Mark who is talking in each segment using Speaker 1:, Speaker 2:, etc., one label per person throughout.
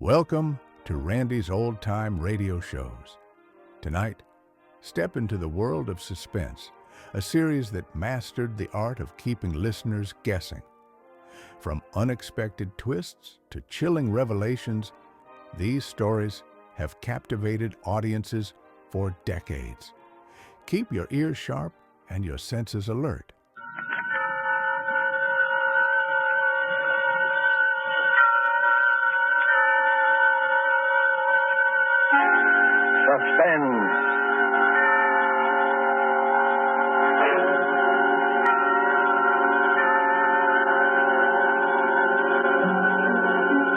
Speaker 1: Welcome to Randy's Old Time Radio Shows. Tonight, step into the world of Suspense, a series that mastered the art of keeping listeners guessing. From unexpected twists to chilling revelations, these stories have captivated audiences for decades. Keep your ears sharp and your senses alert.
Speaker 2: Suspense.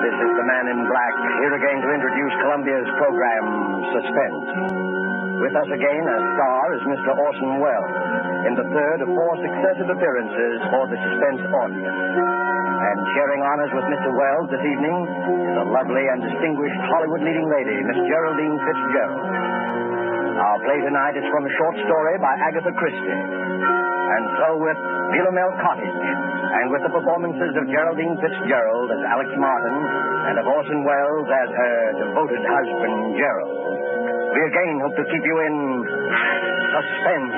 Speaker 2: This is the Man in Black, here again to introduce Columbia's program, Suspense. With us again as star is Mr. Orson Welles, in the third of four successive appearances for the Suspense audience. And sharing honors with Mr. Welles this evening is a lovely and distinguished Hollywood leading lady, Miss Geraldine Fitzgerald. Our play tonight is from a short story by Agatha Christie. And so with Philomel Cottage, and with the performances of Geraldine Fitzgerald as Alex Martin, and of Orson Welles as her devoted husband, Gerald. We again hope to keep you in suspense.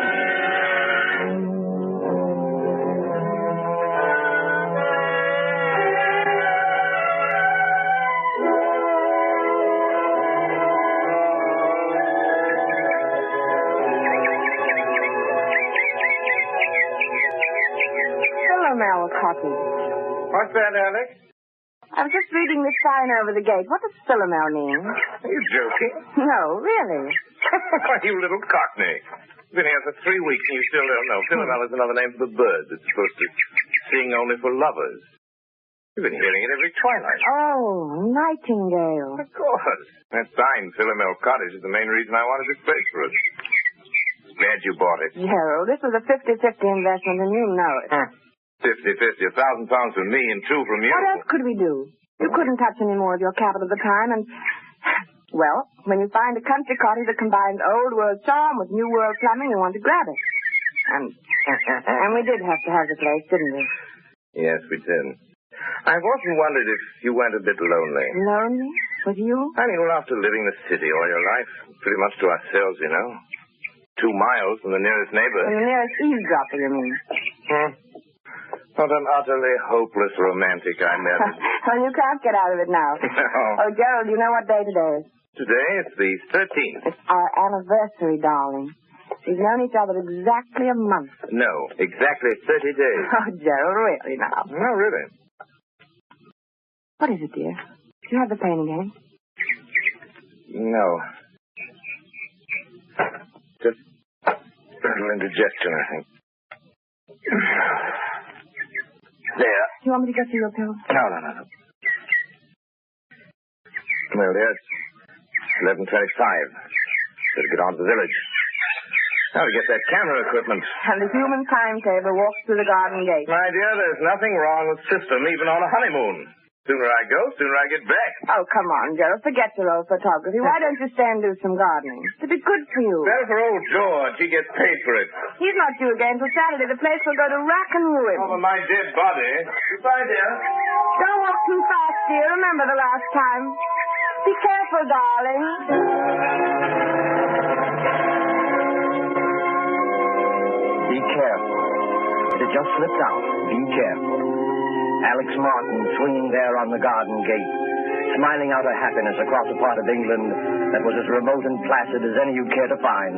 Speaker 3: Philomel Cottage.
Speaker 4: What's that, Alex?
Speaker 3: I was just reading the sign over the gate. What does Philomel mean?
Speaker 4: Are you joking?
Speaker 3: No, really.
Speaker 4: Why, you little cockney. Been here for 3 weeks and you still don't know. Philomel is another name for the bird that's supposed to sing only for lovers. You've been hearing it every twilight.
Speaker 3: Oh, nightingale.
Speaker 4: Of course. That sign, Philomel Cottage, is the main reason I wanted this place for us. Glad you bought it.
Speaker 3: Gerald, this was a 50-50 investment, and you know it.
Speaker 4: 50-50, £1,000 from me and $2 from you.
Speaker 3: What else could we do? You couldn't touch any more of your capital at the time, and... Well, when you find a country cottage that combines old world charm with new world plumbing, you want to grab it. And we did have to have the place, didn't we?
Speaker 4: Yes, we did. I've often wondered if you went a bit lonely.
Speaker 3: Lonely? With you?
Speaker 4: I mean, well, after living the city all your life, pretty much to ourselves, you know. 2 miles from the nearest neighbor.
Speaker 3: And the nearest eavesdropper, you mean?
Speaker 4: What an utterly hopeless romantic I met.
Speaker 3: Well, you can't get out of it now.
Speaker 4: No.
Speaker 3: Oh, Gerald, you know what day today is?
Speaker 4: Today it's the 13th.
Speaker 3: It's our anniversary, darling. We've known each other exactly a month.
Speaker 4: No, exactly 30 days.
Speaker 3: Oh, Gerald, really now?
Speaker 4: No, really.
Speaker 3: What is it, dear? Do you have the pain again?
Speaker 4: No. Just a little indigestion, I think. There.
Speaker 3: Do you want me to get you your pill?
Speaker 4: No. Well, dear, it's 11:25. Better get on to the village. Now to get that camera equipment.
Speaker 3: And the human timetable walks through the garden gate.
Speaker 4: My dear, there's nothing wrong with system, even on a honeymoon. Sooner I go, sooner I get back.
Speaker 3: Oh, come on, Gerald. Forget your old photography. Why don't you stay and do some gardening? It'd be good for you.
Speaker 4: Better for old George. He gets paid for it.
Speaker 3: He's not due again till Saturday. The place will go to rack and ruin.
Speaker 4: Over my dead body. Goodbye, dear.
Speaker 3: Don't walk too fast, dear. Remember the last time. Be careful, darling.
Speaker 2: Be careful. It had just slipped out. Be careful. Alex Martin swinging there on the garden gate, smiling out her happiness across a part of England that was as remote and placid as any you'd care to find,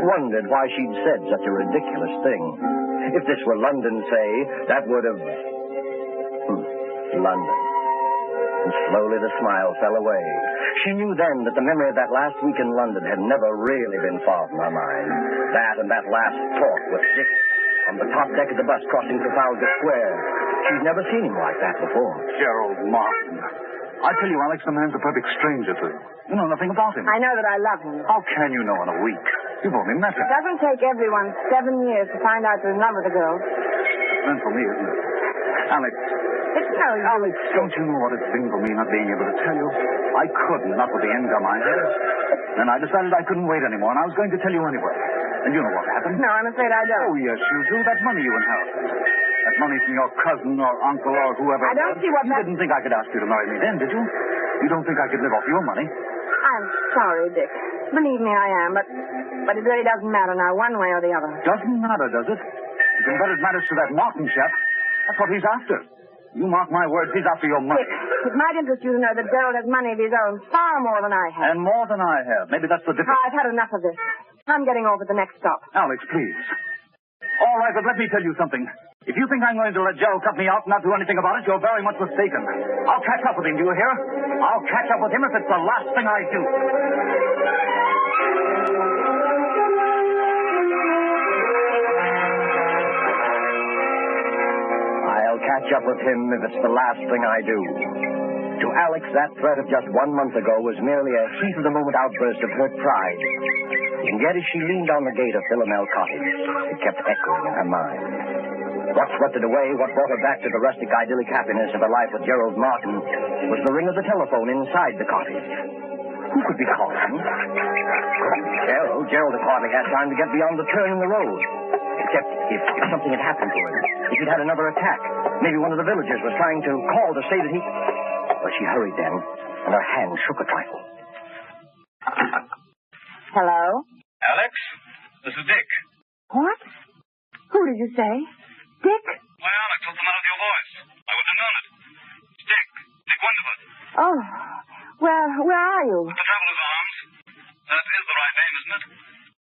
Speaker 2: wondered why she'd said such a ridiculous thing. If this were London, say, that would have... London. And slowly the smile fell away. She knew then that the memory of that last week in London had never really been far from her mind. That and that last talk with Dick on the top deck of the bus crossing Trafalgar Square. She'd never seen him like that before.
Speaker 5: Gerald Martin. I tell you, Alex, the man's a perfect stranger to you. You know nothing about him.
Speaker 3: I know that I love him.
Speaker 5: How can you know in a week? You've only met him.
Speaker 3: It doesn't take everyone 7 years to find out you're in love with a girl.
Speaker 5: It's meant for me, isn't it? Alex.
Speaker 3: It's no use.
Speaker 5: Alex, don't you know what it's been for me not being able to tell you? I couldn't, not with the income I had. Then I decided I couldn't wait anymore, and I was going to tell you anyway. And you know what happened?
Speaker 3: No, I'm afraid I don't.
Speaker 5: Oh, yes, you do. That money you inherited. That money from your cousin or uncle or whoever.
Speaker 3: I don't see what
Speaker 5: You didn't think I could ask you to marry me then, did you? You don't think I could live off your money?
Speaker 3: I'm sorry, Dick. Believe me, I am, but it really doesn't matter now, one way or the other.
Speaker 5: Doesn't matter, does it? You can bet it matters to that Martin chap. That's what he's after. You mark my words, he's after your money.
Speaker 3: Dick, it might interest you to know that Gerald has money of his own, far more than I have.
Speaker 5: And more than I have. Maybe that's the difference.
Speaker 3: I've had enough of this. I'm getting off at the next stop.
Speaker 5: Alex, please. All right, but let me tell you something. If you think I'm going to let Gerald cut me out and not do anything about it, you're very much mistaken. I'll catch up with him, do you hear? I'll catch up with him if it's the last thing I do.
Speaker 2: I'll catch up with him if it's the last thing I do. To Alex, that threat of just 1 month ago was merely a heat-of-the-moment outburst of hurt pride. And yet, as she leaned on the gate of Philomel Cottage, it kept echoing in her mind. What swept it away, what brought her back to the rustic, idyllic happiness of her life with Gerald Martin, was the ring of the telephone inside the cottage. Who could be calling? Gerald. Gerald had hardly had time to get beyond the turn in the road. Except if something had happened to him. If he'd had another attack. Maybe one of the villagers was trying to call to say that he... Well, she hurried then, and her hand shook a trifle.
Speaker 3: Hello?
Speaker 6: Alex, this is Dick.
Speaker 3: What? Who did you say? Dick?
Speaker 6: Why, Alex, what's the matter with your voice? I would have known it. It's Dick Wonderford.
Speaker 3: Oh, well, where are you?
Speaker 6: The Traveler's Arms. That is the right name, isn't it?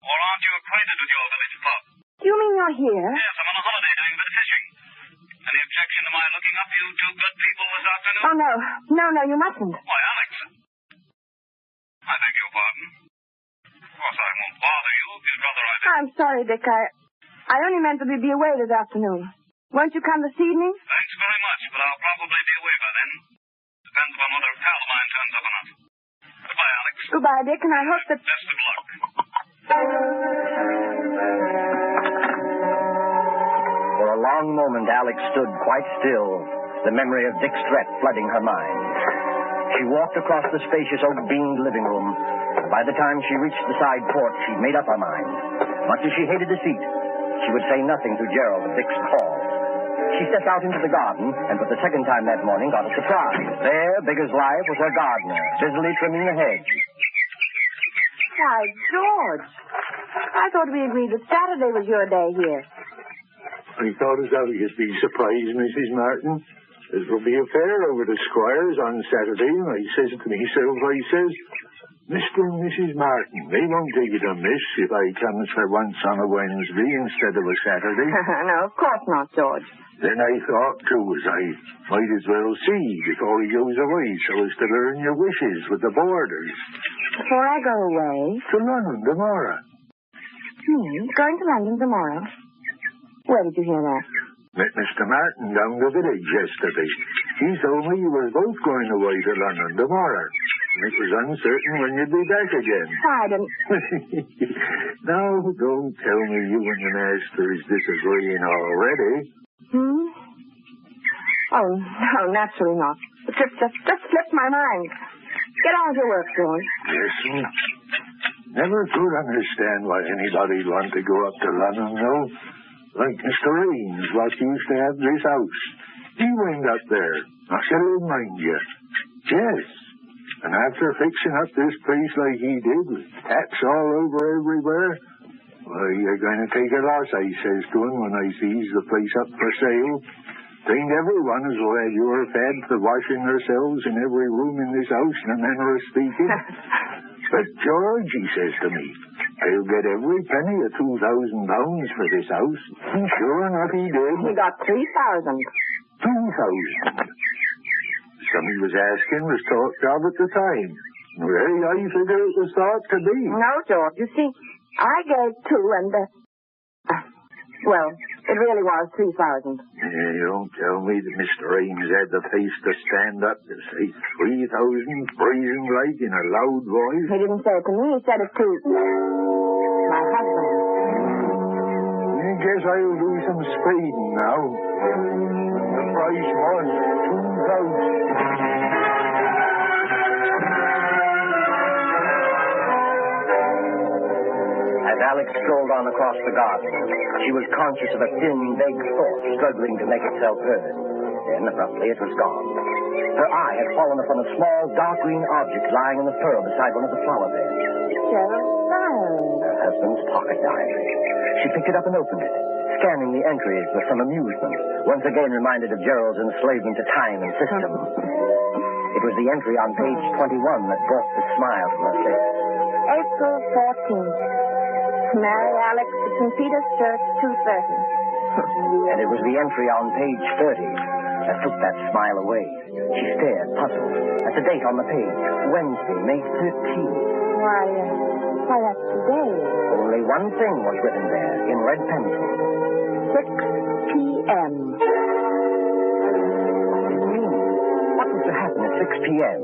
Speaker 6: Or aren't you acquainted with your village pub?
Speaker 3: Do you mean you're here?
Speaker 6: Yes, I'm on a holiday doing a bit of fishing. Any objection to my looking up you two good people this afternoon?
Speaker 3: Oh, no. No, you mustn't.
Speaker 6: Why, Alex, I beg your pardon. Of course, I won't bother you if you'd rather I did.
Speaker 3: I'm sorry, Dick. I only meant to be away this afternoon. Won't you come this evening?
Speaker 6: Thanks very much, but I'll probably be away by then. Depends upon whether a pal of mine turns up or not. Goodbye, Alex.
Speaker 3: Goodbye, Dick, and I hope that...
Speaker 6: Best of luck.
Speaker 2: For a long moment, Alex stood quite still, the memory of Dick's threat flooding her mind. She walked across the spacious oak-beamed living room. By the time she reached the side porch, she'd made up her mind. Much as she hated deceit, she would say nothing to Gerald of Dick's call. She stepped out into the garden, and for the second time that morning got a surprise. There, big as life, was her gardener, busily trimming the hedge.
Speaker 3: Why, George. I thought we agreed that Saturday was your day here.
Speaker 7: I thought as how you'd be surprised, Mrs. Martin. There will be a fair over the Squires on Saturday, and I says to myself, Mr. and Mrs. Martin, they won't take it amiss if I comes for once on a Wednesday instead of a Saturday.
Speaker 3: No, of course not, George.
Speaker 7: Then I thought, too, as I might as well see before he goes away, so as to learn your wishes with the boarders.
Speaker 3: Before I go away?
Speaker 7: To London tomorrow.
Speaker 3: Going to London tomorrow? Where did you hear that?
Speaker 7: Met Mr. Martin down the village yesterday. He told me you were both going away to London tomorrow. It was uncertain when you'd be back again.
Speaker 3: I didn't...
Speaker 7: Now, don't tell me you and the master is disagreeing already.
Speaker 3: Oh, no, naturally not. The trip just slipped my mind. Get on with your work, George.
Speaker 7: Yes, never could understand why anybody'd want to go up to London, though. Like Mr. Raines, what used to have this house. He went up there. I shall remind you. Yes. And after fixing up this place like he did, with taps all over everywhere, why, you're going to take a loss, I says to him when I sees the place up for sale. Ain't everyone as will have your fed for washing themselves in every room in this house in a manner of speaking. But George, he says to me, I'll get every penny of £2,000 for this house. And sure enough, he did.
Speaker 3: He got 3,000.
Speaker 7: 2,000. Some he was asking was talked of at the time. Very high figure it was thought to be.
Speaker 3: No, George. You see, I gave 2 and... well, it really was 3,000.
Speaker 7: Yeah, you don't tell me that Mr. Ames had the face to stand up to say 3,000, brazen like in a loud voice.
Speaker 3: He didn't say it to me. He said it to my husband.
Speaker 7: I guess I'll do some spading now. The price was 2,000.
Speaker 2: As Alex strolled on across the garden, she was conscious of a thin, vague thought struggling to make itself heard. Then, abruptly, it was gone. Her eye had fallen upon a small, dark green object lying in the furrow beside one of the flower beds.
Speaker 3: Gerald's diary.
Speaker 2: Her husband's pocket diary. She picked it up and opened it, scanning the entries with some amusement, once again reminded of Gerald's enslavement to time and system. It was the entry on page 21 that brought the smile to her face.
Speaker 3: April 14th. Marry Alex to St. Peter's Church, 2:30.
Speaker 2: And it was the entry on page 30 that took that smile away. She stared, puzzled, at the date on the page, Wednesday, May 13th.
Speaker 3: Why, that's today.
Speaker 2: Only one thing was written there, in red pencil.
Speaker 3: 6 p.m.
Speaker 2: What was to happen at 6 p.m.?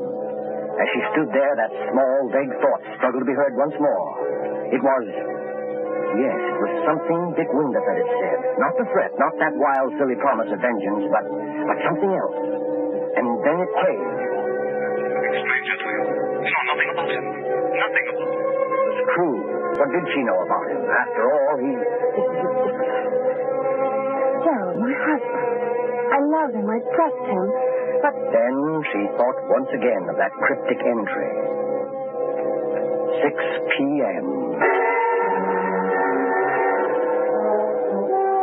Speaker 2: As she stood there, that small, vague thought struggled to be heard once more. It was something Dick Winterfeld had said. Not the threat, not that wild, silly promise of vengeance, but something else. And then it came.
Speaker 6: Stranger to you. You know nothing about him. Nothing about him.
Speaker 2: It was true. What did she know about him? After all, he...
Speaker 3: Gerald, my husband. I love him. I trust him. But
Speaker 2: Then she thought once again of that cryptic entry. 6 p.m.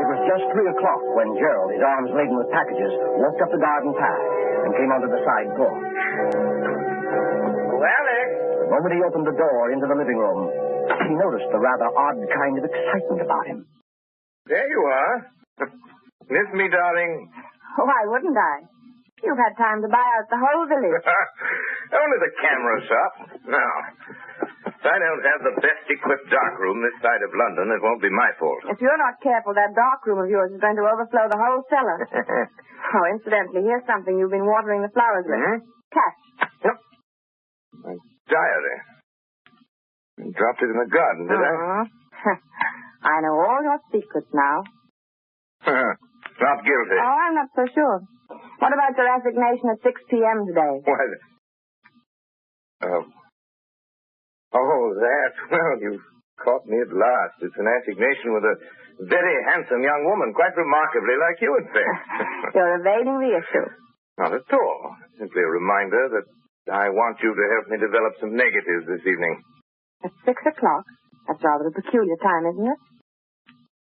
Speaker 2: It was just 3 o'clock when Gerald, his arms laden with packages, walked up the garden path and came onto the side porch.
Speaker 4: Oh, Alex!
Speaker 2: The moment he opened the door into the living room, he noticed the rather odd kind of excitement about him.
Speaker 4: There you are. Miss me, darling?
Speaker 3: why wouldn't I? You've had time to buy out the whole village.
Speaker 4: Only the camera shop. No. If I don't have the best equipped darkroom this side of London, it won't be my fault.
Speaker 3: If you're not careful, that darkroom of yours is going to overflow the whole cellar. Oh, incidentally, here's something you've been watering the flowers with. Cash.
Speaker 4: Yep. My diary. You dropped it in the garden, did I?
Speaker 3: I know all your secrets now.
Speaker 4: Not guilty.
Speaker 3: Oh, I'm not so sure. What about your resignation at 6 p.m. today?
Speaker 4: Why, that. Well, you've caught me at last. It's an assignation with a very handsome young woman, quite remarkably like you, in fact.
Speaker 3: You're evading the issue.
Speaker 4: Not at all. Simply a reminder that I want you to help me develop some negatives this evening.
Speaker 3: At 6 o'clock? That's rather a peculiar time, isn't it?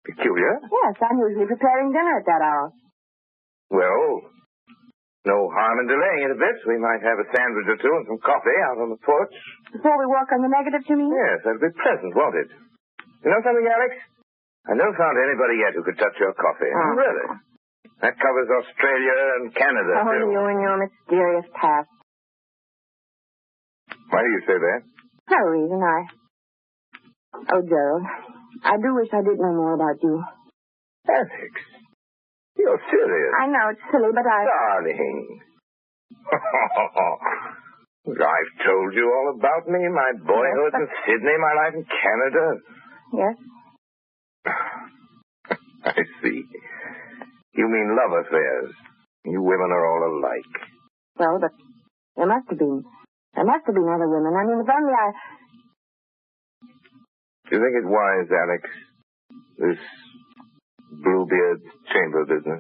Speaker 4: Peculiar?
Speaker 3: Yes, I'm usually preparing dinner at that hour.
Speaker 4: Well, no harm in delaying it a bit. We might have a sandwich or two and some coffee out on the porch.
Speaker 3: Before we work on the negatives, you mean?
Speaker 4: Yes, that'll be pleasant, won't it? You know something, Alex? I've never found anybody yet who could touch your coffee.
Speaker 3: Oh.
Speaker 4: Really? That covers Australia and Canada, too.
Speaker 3: You and your mysterious past.
Speaker 4: Why do you say that?
Speaker 3: No reason. Oh, Gerald, I do wish I did know more about you.
Speaker 4: Alex, you're serious.
Speaker 3: I know it's silly, but
Speaker 4: Darling. I've told you all about me, my boyhood in Sydney, my life in Canada.
Speaker 3: Yes?
Speaker 4: I see. You mean love affairs. You women are all alike.
Speaker 3: Well, but there must have been. There must have been other women. I mean, if only I...
Speaker 4: Do you think it wise, Alex, this Bluebeard chamber business?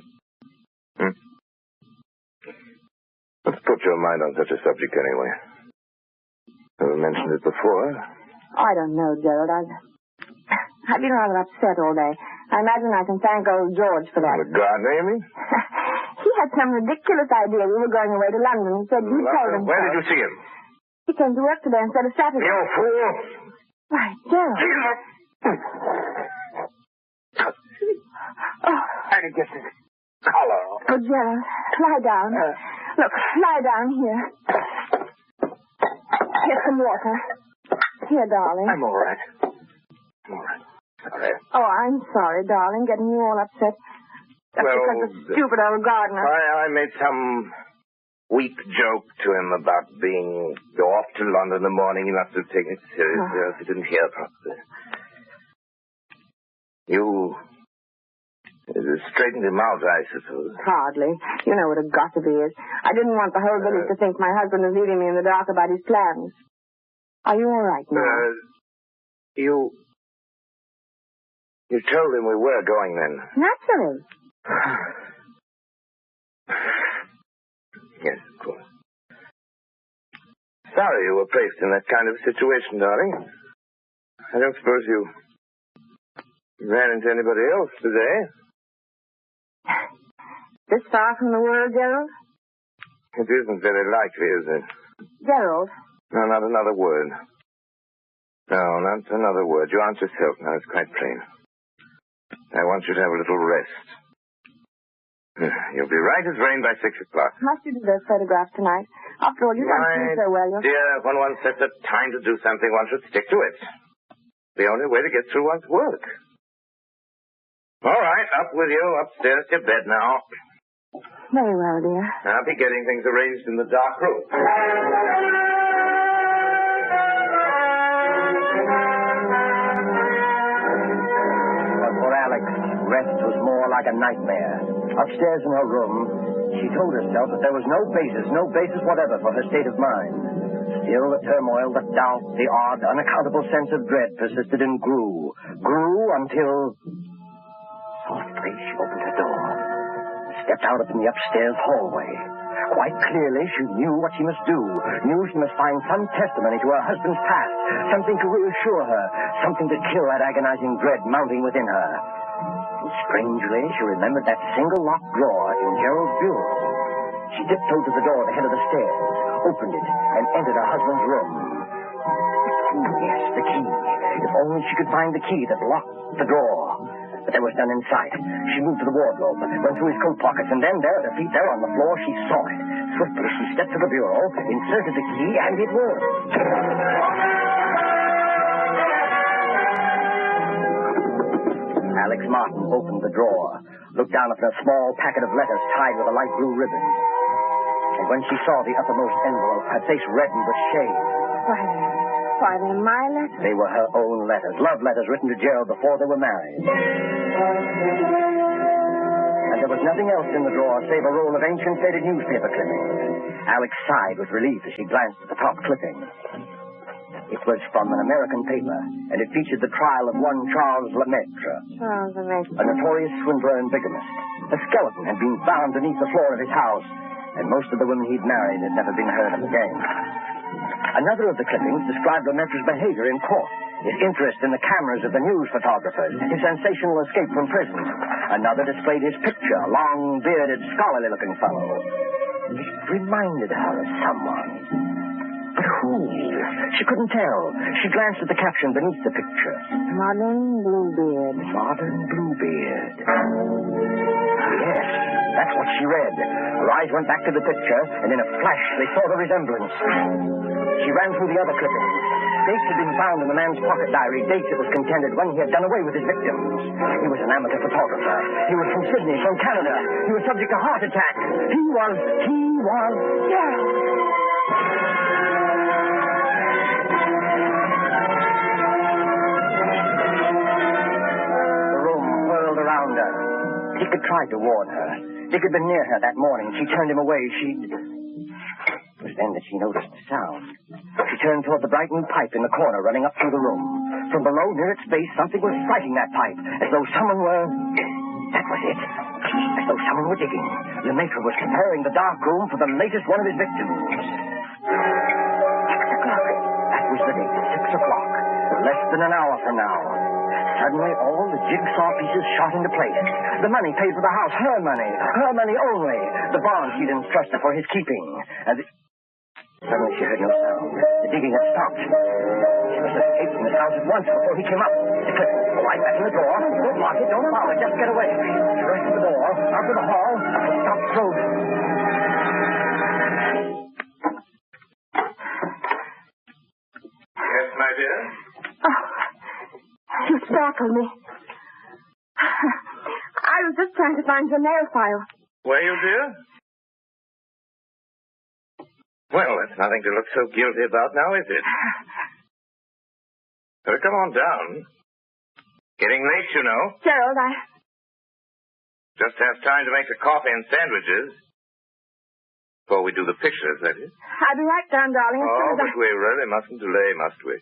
Speaker 4: Let's put your mind on such a subject anyway. Never mentioned it before.
Speaker 3: I don't know, Gerald. I've been rather upset all day. I imagine I can thank old George for that.
Speaker 4: The gardener, you mean?
Speaker 3: He had some ridiculous idea we were going away to London. He said you told him.
Speaker 4: Where did you see him?
Speaker 3: He came to work today instead of Saturday.
Speaker 4: You fool!
Speaker 3: Why, Gerald.
Speaker 4: I can get this collar off.
Speaker 3: Oh, Gerald, lie down. Look, lie down here. Here's some water. Here, darling.
Speaker 4: I'm all right. Sorry.
Speaker 3: Oh, I'm sorry, darling, getting you all upset. That's because the stupid old gardener.
Speaker 4: I made some weak joke to him about go off to London in the morning. He must have taken it seriously, else he didn't hear properly. You straightened him out, I suppose.
Speaker 3: Hardly. You know what a gossip he is. I didn't want the whole village to think my husband was leaving me in the dark about his plans. Are you all right now?
Speaker 4: You told him we were going then.
Speaker 3: Naturally.
Speaker 4: Yes, of course. Sorry you were placed in that kind of situation, darling. I don't suppose you ran into anybody else today?
Speaker 3: This far from the world, Gerald?
Speaker 4: It isn't very likely, is it?
Speaker 3: Gerald.
Speaker 4: No, not another word. No, not another word. You aren't yourself now. It's quite plain. I want you to have a little rest. You'll be right as rain by 6 o'clock.
Speaker 3: Must you do those photographs tonight? After all, you don't do so well.
Speaker 4: Dear, when one sets a time to do something, one should stick to it. The only way to get through one's work. All right, up with you. Upstairs to bed now.
Speaker 3: Very well, dear.
Speaker 4: I'll be getting things arranged in the dark room.
Speaker 2: But for Alex, rest was more like a nightmare. Upstairs in her room, she told herself that there was no basis whatever for her state of mind. Still, the turmoil, the doubt, the odd, unaccountable sense of dread persisted and grew until... Softly, she opened her door, stepped out in the upstairs hallway. Quite clearly, she knew what she must do. Knew she must find some testimony to her husband's past, something to reassure her, something to kill that agonizing dread mounting within her. And strangely, she remembered that single locked drawer in Gerald's bureau. She tiptoed to the door at the head of the stairs, opened it, and entered her husband's room. Yes, the key. If only she could find the key that locked the drawer. But there was none in sight. She moved to the wardrobe, went through his coat pockets, and then there at her feet, there on the floor, she saw it. Swiftly, she stepped to the bureau, inserted the key, and it worked. Alex Martin opened the drawer, looked down upon a small packet of letters tied with a light blue ribbon. And when she saw the uppermost envelope, her face reddened with shame.
Speaker 3: Why, they're my letters.
Speaker 2: They were her own letters, love letters written to Gerald before they were married. And there was nothing else in the drawer save a roll of ancient faded newspaper clippings. Alex sighed with relief as she glanced at the top clipping. It was from an American paper, and it featured the trial of one Charles Lemaitre.
Speaker 3: Charles Lemaitre.
Speaker 2: A notorious swindler and bigamist. A skeleton had been found beneath the floor of his house, and most of the women he'd married had never been heard of again. Another of the clippings described Lemaitre's behavior in court, his interest in the cameras of the news photographers, his sensational escape from prison. Another displayed his picture, a long, bearded, scholarly-looking fellow. It reminded her of someone. But who? She couldn't tell. She glanced at the caption beneath the picture.
Speaker 3: Modern Bluebeard.
Speaker 2: Modern Bluebeard. Yes, that's what she read. Her eyes went back to the picture, and in a flash they saw the resemblance. She ran through the other clippings. Dates had been found in the man's pocket diary, dates it was contended when he had done away with his victims. He was an amateur photographer. He was from Sydney, from Canada. He was subject to heart attack. He was... Gerald. The room whirled around her. Dick had tried to warn her. Dick had been near her that morning. She turned him away. It was then that she noticed the sound. She turned toward the bright new pipe in the corner running up through the room. From below, near its base, something was striking that pipe, as though someone were... That was it. As though someone were digging. Lemaitre was preparing the dark room for the latest one of his victims. 6 o'clock. That was the date, 6 o'clock. Less than an hour from now. Suddenly, all the jigsaw pieces shot into place. The money paid for the house, her money only. The bond she'd entrusted for his keeping. And suddenly she heard no sound. The digging had stopped. She must have escaped from his house at once before he came up. The clipping, right back in the door. Don't lock it, don't follow it, just get away. She rushed to the door, out to the hall, and stopped throat.
Speaker 4: Yes, my dear?
Speaker 3: Oh, you startled me. I was just trying to find your nail file.
Speaker 4: Were you, dear? Well, that's nothing to look so guilty about now, is it? Well, come on down. Getting late, you know.
Speaker 3: Gerald,
Speaker 4: Just have time to make the coffee and sandwiches. Before we do the pictures, that is.
Speaker 3: I'll be right down, darling.
Speaker 4: But we really mustn't delay, must we?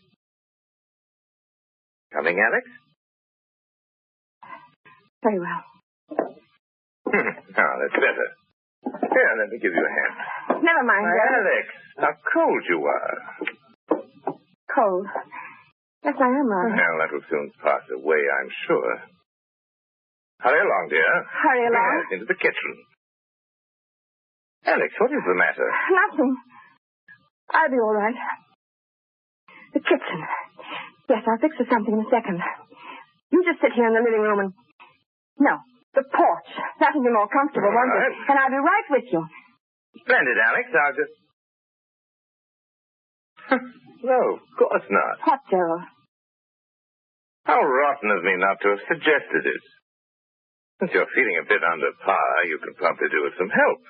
Speaker 4: Coming, Alex?
Speaker 3: Very well.
Speaker 4: Now, that's better. Here, let me give you a hand.
Speaker 3: Never mind,
Speaker 4: Why,
Speaker 3: Gerald.
Speaker 4: Alex, how cold you are.
Speaker 3: Cold. Yes, I am, rather.
Speaker 4: Well, that will soon pass away, I'm sure. Hurry along, dear.
Speaker 3: Hurry along?
Speaker 4: Yes, into the kitchen. Alex, what is the matter?
Speaker 3: Nothing. I'll be all right. The kitchen. Yes, I'll fix her something in a second. You just sit here in the living room and... No, the porch. That'll be more comfortable,
Speaker 4: All
Speaker 3: won't
Speaker 4: right.
Speaker 3: it? And I'll be right with you.
Speaker 4: Splendid, Alex. I'll just... No, of course not.
Speaker 3: What, Gerald?
Speaker 4: How rotten of me not to have suggested it. Since you're feeling a bit under par, you can probably do with some help.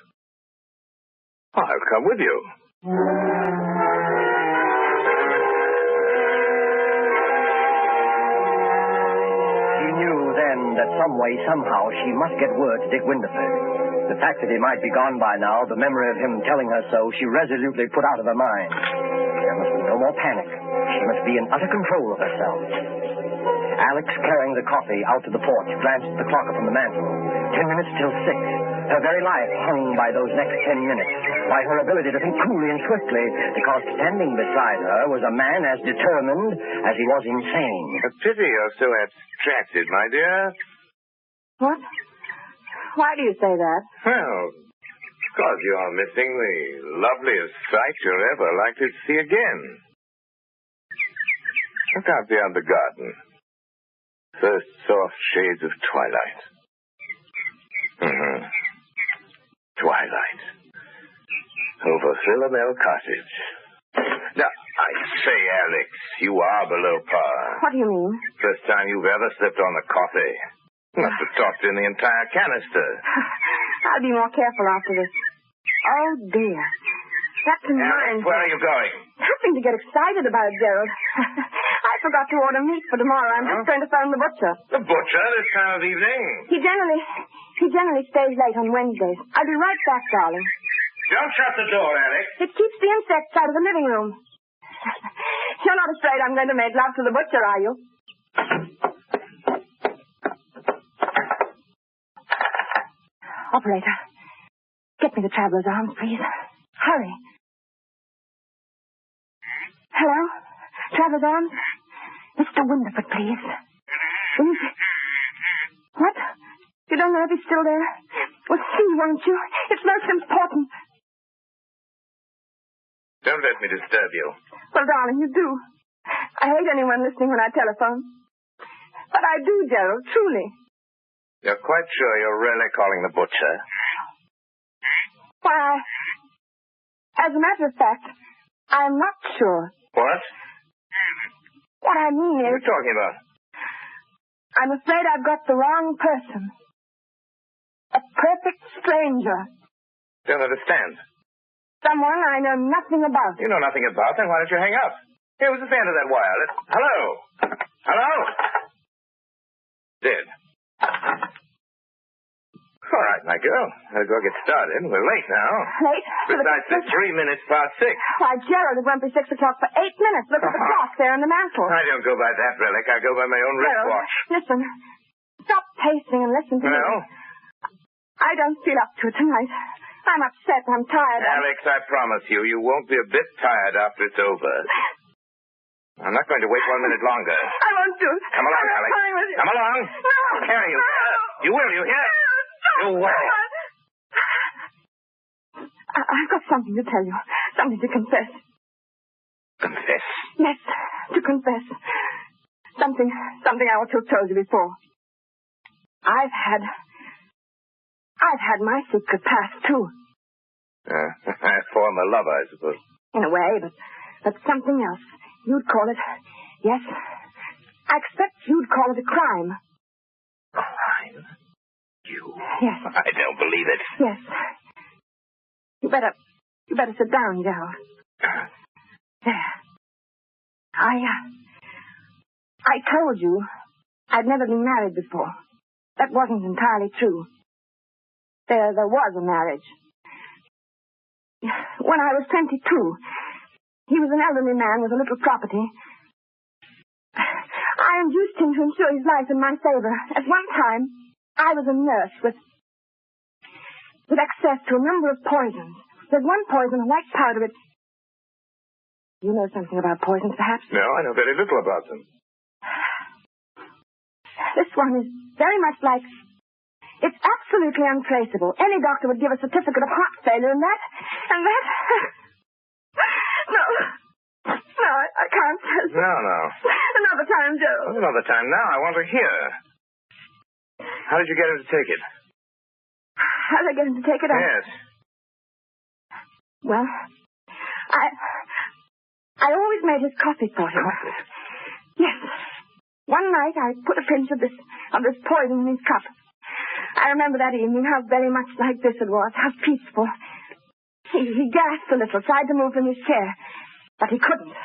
Speaker 4: I'll come with you.
Speaker 2: He knew then that some way, somehow, she must get word to Dick Winterford. The fact that he might be gone by now, the memory of him telling her so, she resolutely put out of her mind. There must be no more panic. She must be in utter control of herself. Alex, carrying the coffee out to the porch, glanced at the clock upon the mantel. 10 minutes till 6. Her very life hung by those next 10 minutes, by her ability to think coolly and swiftly, because standing beside her was a man as determined as he was insane.
Speaker 4: A pity you're so abstracted, my dear.
Speaker 3: What? Why do you say that?
Speaker 4: Well, because you're missing the loveliest sight you're ever likely to see again. Look out beyond the garden. First soft shades of twilight. Twilight. Over Philomel Cottage. Now, I say, Alex, you are below par.
Speaker 3: What do you mean?
Speaker 4: First time you've ever slipped on the coffee. Must have tossed in the entire canister.
Speaker 3: I'll be more careful after this. Oh, dear. That reminds me.
Speaker 4: Where are you going?
Speaker 3: Nothing to get excited about, Gerald. I forgot to order meat for tomorrow. I'm just going to phone the butcher.
Speaker 4: The butcher this time of evening?
Speaker 3: He generally stays late on Wednesdays. I'll be right back, darling.
Speaker 4: Don't shut the door, Alex.
Speaker 3: It keeps the insects out of the living room. You're not afraid I'm going to make love to the butcher, are you? Operator, get me the traveler's arms, please. Hurry. Hello? Traveler's arms? Mr. Winterford, please. What? You don't know if he's still there? Well, see, won't you? It's most important.
Speaker 4: Don't let me disturb you.
Speaker 3: Well, darling, you do. I hate anyone listening when I telephone. But I do, Gerald, truly.
Speaker 4: You're quite sure you're really calling the butcher?
Speaker 3: Why, as a matter of fact, I'm not sure.
Speaker 4: What?
Speaker 3: What I mean
Speaker 4: What are
Speaker 3: is,
Speaker 4: you talking about?
Speaker 3: I'm afraid I've got the wrong person. A perfect stranger.
Speaker 4: Don't understand.
Speaker 3: Someone I know nothing about.
Speaker 4: You know nothing about, then why don't you hang up? Here, what's the end of that wire? Hello? Hello? Dead. All right, my girl. Let's go get started. We're late now.
Speaker 3: Late?
Speaker 4: Besides, it's 3 minutes past 6.
Speaker 3: Why, Gerald, it won't be 6 o'clock for 8 minutes. Look at the clock there on the mantel.
Speaker 4: I don't go by that relic. I go by my own
Speaker 3: Gerald,
Speaker 4: wristwatch.
Speaker 3: listen. Stop pacing and listen to me.
Speaker 4: Well?
Speaker 3: I don't feel up to it tonight. I'm upset. I'm tired.
Speaker 4: Alex, I promise you, you won't be a bit tired after it's over. I'm not going to wait 1 minute longer.
Speaker 3: I won't do it.
Speaker 4: Come along,
Speaker 3: I'm
Speaker 4: Alex.
Speaker 3: fine with you.
Speaker 4: Come along.
Speaker 3: No.
Speaker 4: I'll carry you.
Speaker 3: No.
Speaker 4: You will, you hear? You will.
Speaker 3: I've got something to tell you. Something to confess.
Speaker 4: Confess?
Speaker 3: Yes, to confess. Something I ought to have told you before. I've had my secret past, too.
Speaker 4: Former lover, I suppose.
Speaker 3: In a way, but something else. You'd call it... Yes. I expect you'd call it a crime.
Speaker 4: Crime? You?
Speaker 3: Yes.
Speaker 4: I don't believe it.
Speaker 3: Yes. You better sit down, Gerald. There. I told you I'd never been married before. That wasn't entirely true. There was a marriage. When I was 22, he was an elderly man with a little property. I induced him to insure his life in my favor. At one time, I was a nurse with access to a number of poisons. There's one poison, a white powder. You know something about poisons, perhaps?
Speaker 4: No, I know very little about them.
Speaker 3: This one is very much like... It's absolutely untraceable. Any doctor would give a certificate of heart failure and that... No. No, I can't tell you.
Speaker 4: No.
Speaker 3: Another time, Joe.
Speaker 4: Another time now. I want to hear. How did you get him to take it?
Speaker 3: How did I get him to take it?
Speaker 4: Yes.
Speaker 3: Well, I always made his coffee for him.
Speaker 4: Coffee?
Speaker 3: Yes. One night I put a pinch of this poison in his cup. I remember that evening how very much like this it was, how peaceful. He gasped a little, tried to move from his chair, but he couldn't.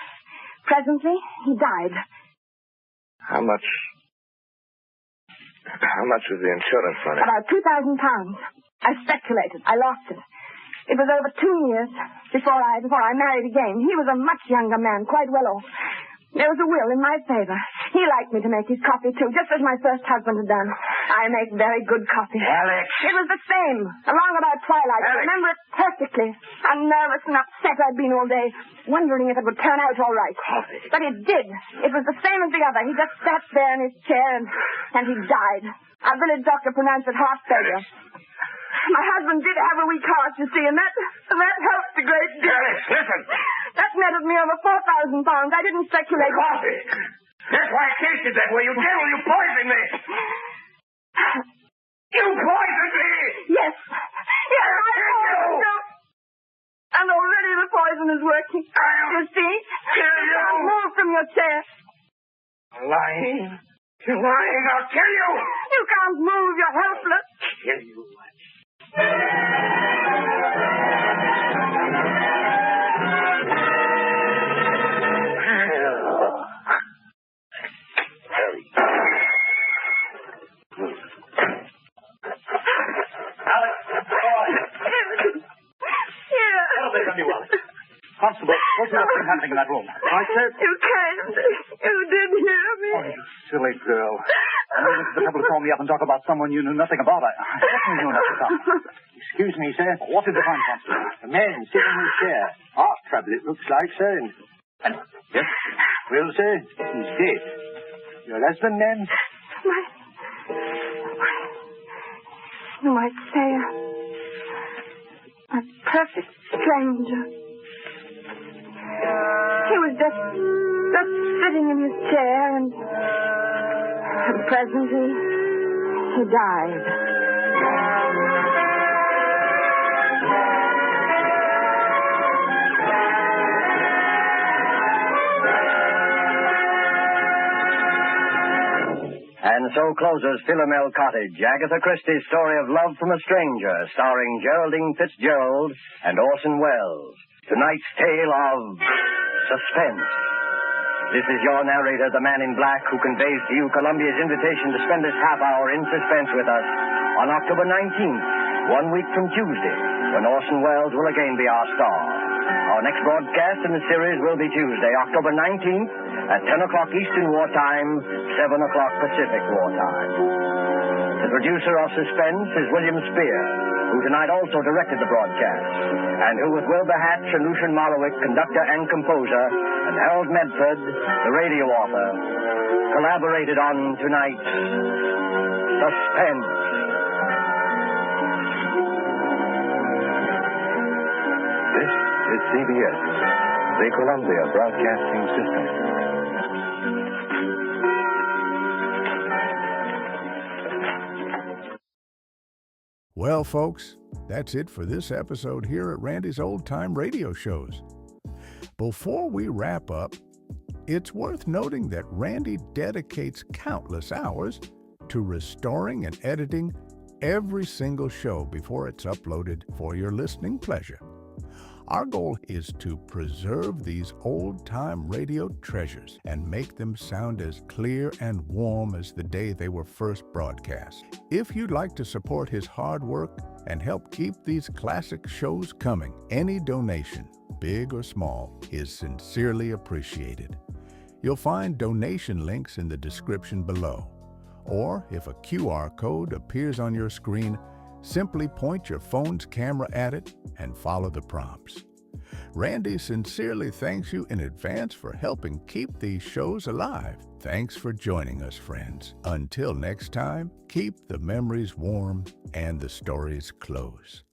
Speaker 3: Presently, he died.
Speaker 4: How much was the insurance money?
Speaker 3: About £2,000. I speculated. I lost it. It was over 2 years before I married again. He was a much younger man, quite well off. There was a will in my favor. He liked me to make his coffee, too, just as my first husband had done. I make very good coffee.
Speaker 4: Alex!
Speaker 3: It was the same, along about twilight.
Speaker 4: Alex.
Speaker 3: I remember it perfectly. How nervous and upset I'd been all day, wondering if it would turn out all right.
Speaker 4: Coffee.
Speaker 3: But it did. It was the same as the other. He just sat there in his chair and he died. Our village doctor pronounced it heart failure. My husband did have a weak heart, you see, and that helped a great deal.
Speaker 4: Alex, listen!
Speaker 3: That netted me over £4,000. I didn't speculate.
Speaker 4: Coffee! That's why I tasted that way. You devil, you poisoned me! You poisoned me!
Speaker 3: Yes, I poisoned you. And already the poison is working. You see?
Speaker 4: kill you.
Speaker 3: can't move from your chair.
Speaker 4: Lying. You're lying. I'll kill you.
Speaker 3: You can't move. You're helpless.
Speaker 4: Kill you.
Speaker 5: Constable, what's the thing happening in that room?
Speaker 7: I said...
Speaker 3: You can't. You did hear me.
Speaker 5: Oh, you silly girl. You went to the trouble to call me up and talk about someone you knew nothing about. I definitely knew nothing about.
Speaker 7: Excuse me, sir.
Speaker 5: What did you find, Constable?
Speaker 7: A man sitting in his chair. Heart trouble, it looks like, sir. And
Speaker 5: Yes?
Speaker 7: well, sir, he's dead. Your husband, ma'am?
Speaker 3: You might say a perfect stranger. He was just sitting in his chair and presently he died.
Speaker 2: And so closes Philomel Cottage, Agatha Christie's story of love from a stranger, starring Geraldine Fitzgerald and Orson Welles. Tonight's tale of Suspense. This is your narrator, the Man in Black, who conveys to you Columbia's invitation to spend this half hour in suspense with us on October 19th, 1 week from Tuesday, when Orson Welles will again be our star. Our next broadcast in the series will be Tuesday, October 19th, at 10 o'clock Eastern War Time, 7 o'clock Pacific War Time. The producer of Suspense is William Spear, who tonight also directed the broadcast, and who, with Wilbur Hatch and Lucian Malowick, conductor and composer, and Harold Medford, the radio author, collaborated on tonight's Suspense.
Speaker 8: This is CBS, the Columbia Broadcasting System.
Speaker 1: Well, folks, that's it for this episode here at Randy's Old Time Radio Shows. Before we wrap up, it's worth noting that Randy dedicates countless hours to restoring and editing every single show before it's uploaded for your listening pleasure. Our goal is to preserve these old-time radio treasures and make them sound as clear and warm as the day they were first broadcast. If you'd like to support his hard work and help keep these classic shows coming, any donation, big or small, is sincerely appreciated. You'll find donation links in the description below. Or if a QR code appears on your screen, Simply point your phone's camera at it and follow the prompts. Randy sincerely thanks you in advance for helping keep these shows alive. Thanks for joining us, friends. Until next time, keep the memories warm and the stories close.